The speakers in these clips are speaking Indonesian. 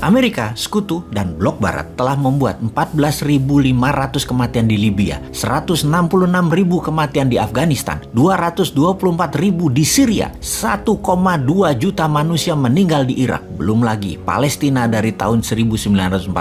Amerika, Sekutu, dan Blok Barat telah membuat 14.500 kematian di Libya, 166.000 kematian di Afghanistan, 224.000 di Syria, 1,2 juta manusia meninggal di Irak. Belum lagi Palestina dari tahun 1948,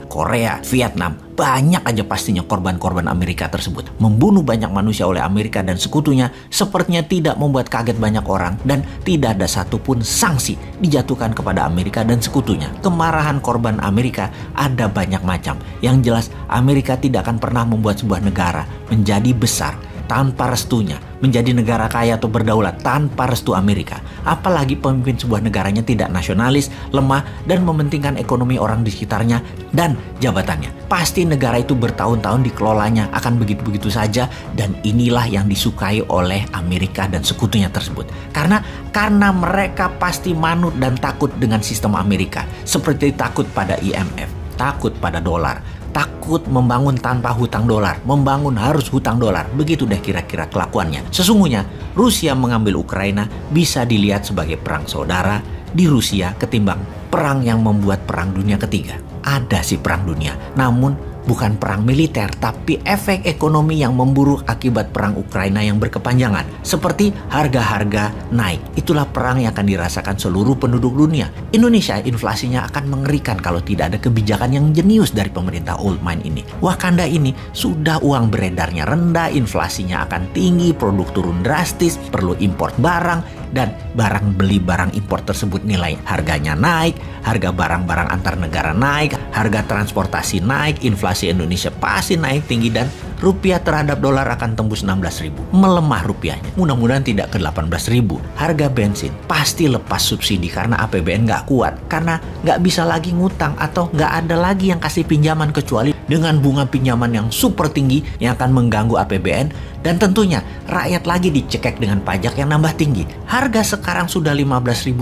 Korea, Vietnam. Banyak aja pastinya korban-korban Amerika tersebut. Membunuh banyak manusia oleh Amerika dan sekutunya sepertinya tidak membuat kaget banyak orang dan tidak ada satupun sanksi dijatuhkan kepada Amerika dan sekutunya. Kemarahan korban Amerika ada banyak macam. Yang jelas Amerika tidak akan pernah membuat sebuah negara menjadi besar tanpa restunya, menjadi negara kaya atau berdaulat tanpa restu Amerika. Apalagi pemimpin sebuah negaranya tidak nasionalis, lemah, dan mementingkan ekonomi orang di sekitarnya dan jabatannya. Pasti negara itu bertahun-tahun dikelolanya akan begitu-begitu saja, dan inilah yang disukai oleh Amerika dan sekutunya tersebut. Karena mereka pasti manut dan takut dengan sistem Amerika, seperti takut pada IMF, takut pada dolar, takut membangun tanpa hutang dolar, membangun harus hutang dolar. Begitu deh kira-kira kelakuannya. Sesungguhnya Rusia mengambil Ukraina bisa dilihat sebagai perang saudara di Rusia ketimbang perang yang membuat perang dunia ketiga. Ada sih perang dunia, namun bukan perang militer, tapi efek ekonomi yang memburuk akibat perang Ukraina yang berkepanjangan. Seperti harga-harga naik. Itulah perang yang akan dirasakan seluruh penduduk dunia. Indonesia inflasinya akan mengerikan kalau tidak ada kebijakan yang jenius dari pemerintah old mind ini. Wakanda ini sudah uang beredarnya rendah, inflasinya akan tinggi, produk turun drastis, perlu import barang, dan barang beli barang impor tersebut nilai harganya naik, harga barang-barang antar negara naik, harga transportasi naik, inflasi Indonesia pasti naik tinggi, dan rupiah terhadap dolar akan tembus 16.000. Melemah rupiahnya. Mudah-mudahan tidak ke 18.000. Harga bensin pasti lepas subsidi karena APBN nggak kuat. Karena nggak bisa lagi ngutang atau nggak ada lagi yang kasih pinjaman kecuali dengan bunga pinjaman yang super tinggi yang akan mengganggu APBN. Dan tentunya rakyat lagi dicekek dengan pajak yang nambah tinggi. Harga sekarang sudah 15.100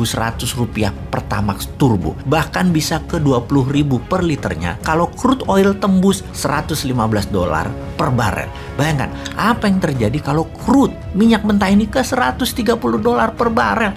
rupiah Pertamax Turbo. Bahkan bisa ke 20.000 per liternya kalau crude oil tembus 115 dolar per barel. Bayangkan apa yang terjadi kalau crude minyak mentah ini ke 130 dolar per barel.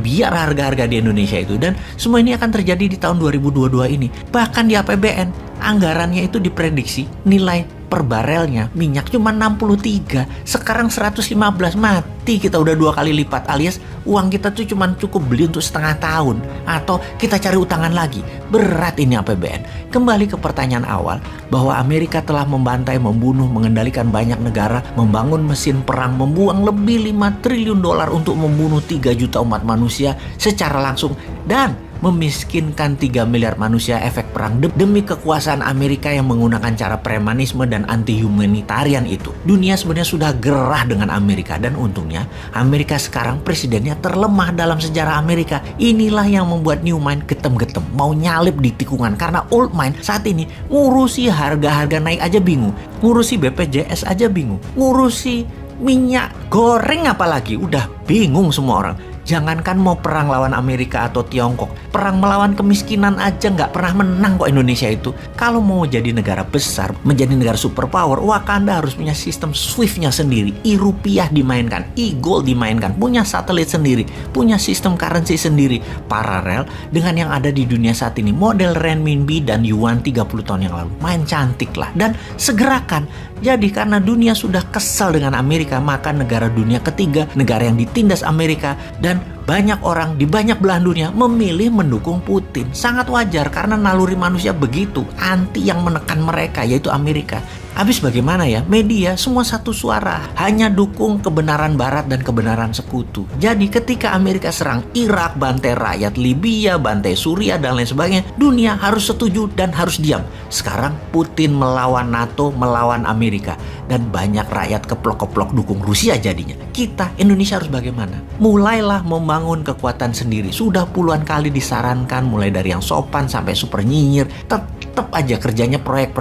Biar harga-harga di Indonesia itu. Dan semua ini akan terjadi di tahun 2022 ini. Bahkan di APBN anggarannya itu diprediksi nilai per barelnya minyak cuma 63, sekarang 115, mati kita udah 2 kali lipat, alias uang kita tuh cuma cukup beli untuk setengah tahun atau kita cari utangan lagi. Berat ini APBN. Kembali ke pertanyaan awal bahwa Amerika telah membantai, membunuh, mengendalikan banyak negara, membangun mesin perang, membuang lebih 5 triliun dolar untuk membunuh 3 juta umat manusia secara langsung dan memiskinkan 3 miliar manusia efek perang demi kekuasaan Amerika yang menggunakan cara premanisme dan anti-humanitarian itu. Dunia sebenarnya sudah gerah dengan Amerika dan untungnya Amerika sekarang presidennya terlemah dalam sejarah Amerika. Inilah yang membuat new mind getem-getem, mau nyalip di tikungan karena old mind saat ini ngurusi harga-harga naik aja bingung, ngurusi BPJS aja bingung, ngurusi minyak goreng apalagi udah bingung semua orang. Jangankan mau perang lawan Amerika atau Tiongkok, perang melawan kemiskinan aja nggak pernah menang kok Indonesia itu. Kalau mau jadi negara besar, menjadi negara superpower, Wakanda harus punya sistem SWIFT-nya sendiri, e-rupiah dimainkan, e-gold dimainkan, punya satelit sendiri, punya sistem currency sendiri, paralel dengan yang ada di dunia saat ini, model renminbi dan yuan 30 tahun yang lalu. Main cantik lah, dan segerakan. Jadi karena dunia sudah kesal dengan Amerika, maka negara dunia ketiga, negara yang ditindas Amerika, dan banyak orang di banyak belahan dunia memilih mendukung Putin. Sangat wajar karena naluri manusia begitu, anti yang menekan mereka yaitu Amerika. Habis bagaimana ya? Media semua satu suara, hanya dukung kebenaran barat dan kebenaran sekutu. Jadi ketika Amerika serang Irak, bantai rakyat Libya, bantai Suriah dan lain sebagainya, dunia harus setuju dan harus diam. Sekarang Putin melawan NATO, melawan Amerika, dan banyak rakyat keplok-keplok dukung Rusia jadinya. Kita Indonesia harus bagaimana? Mulailah membangun kekuatan sendiri. Sudah puluhan kali disarankan, mulai dari yang sopan sampai super nyinyir, tetap aja kerjanya proyek.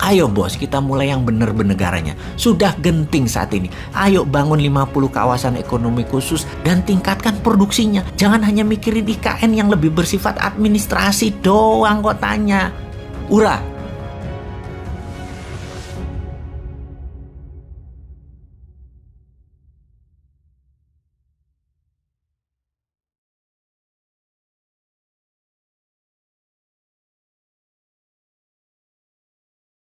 Ayo bos, kita mulai yang benar bernegaranya. Sudah genting saat ini. Ayo bangun 50 kawasan ekonomi khusus dan tingkatkan produksinya. Jangan hanya mikirin IKN yang lebih bersifat administrasi doang kok tanya. Ura,